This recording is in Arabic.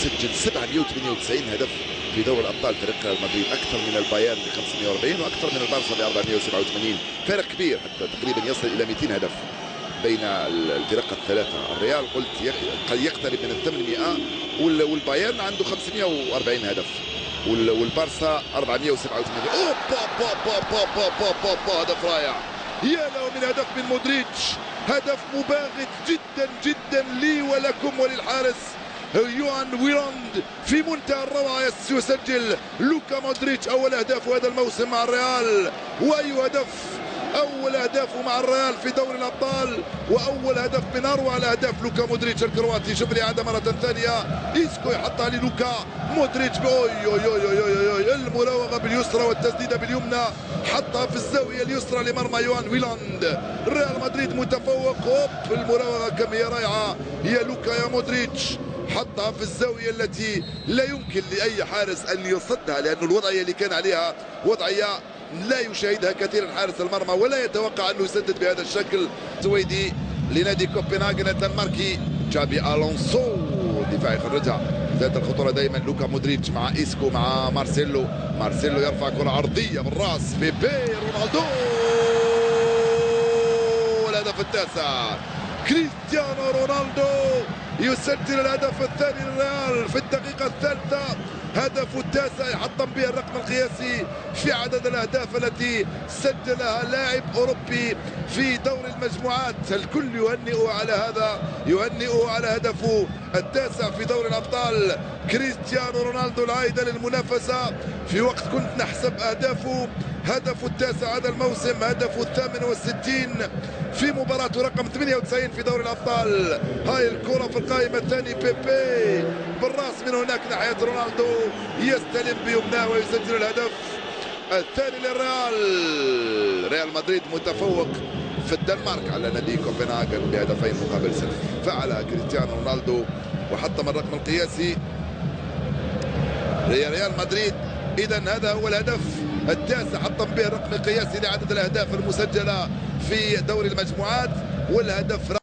سجل 798 هدف في دوري الابطال فريق ريال مدريد، اكثر من البايرن ب 540 واكثر من البارسا ب 487. فارق كبير حتى تقريبا يصل الى 200 هدف بين الفرق الثلاثه. الريال قلت قد يقترب من ال 800 والبايرن عنده 540 هدف والبارسا 487. اوبا هدف رائع، يا له من هدف من مودريتش، هدف مباغت جدا جدا لي ولكم وللحارس يوان ويلاند في منتهى الروعه. يسجل لوكا مودريتش اول اهدافه هذا الموسم مع الريال، واي هدف، اول اهدافه مع الريال في دوري الابطال واول هدف من اروع الاهداف. لوكا مودريتش الكرواتي، شوف لي عاده مره ثانيه، ايسكو يحطها للوكا مودريتش، المراوغه باليسرى والتسديده باليمنى، حطها في الزاويه اليسرى لمرمى يوان ويلاند. ريال مدريد متفوق، المراوغه كم هي رائعه، يا لوكا يا مودريتش، حطها في الزاويه التي لا يمكن لاي حارس ان يصدها، لانه الوضعيه اللي كان عليها وضعيه لا يشاهدها كثيرا حارس المرمى ولا يتوقع انه يسدد بهذا الشكل. سويدي لنادي كوبنهاجن الدنماركي، جابي الونسو دفاع يخرجها ذات الخطوره دائما. لوكا مودريتش مع ايسكو مع مارسيلو يرفع كره عرضيه بالراس، بيبي رونالدو، الهدف التاسع، كريستيانو رونالدو يسجل الهدف الثاني للريال في الدقيقه الثالثه، هدفه التاسع يحطم به الرقم القياسي في عدد الاهداف التي سجلها لاعب اوروبي في دور المجموعات. الكل يهنئه على هذا، يهنئه على هدفه التاسع في دوري الابطال. كريستيانو رونالدو العائد للمنافسه في وقت كنت نحسب اهدافه، هدفه التاسع هذا الموسم، هدفه 68 في مباراته رقم 98 في دوري الابطال. هاي الكره في القائمه الثاني، بيبي بالراس من هناك ناحيه رونالدو، يستلم بيمناه ويسجل الهدف الثاني للريال. ريال مدريد متفوق في الدنمارك على نادي كوبنهاجن بهدفين مقابل صفر، فعلها كريستيانو رونالدو وحطم الرقم القياسي ريال مدريد. اذا هذا هو الهدف التاسع، حطم به الرقم القياسي لعدد الاهداف المسجله في دوري المجموعات، والهدف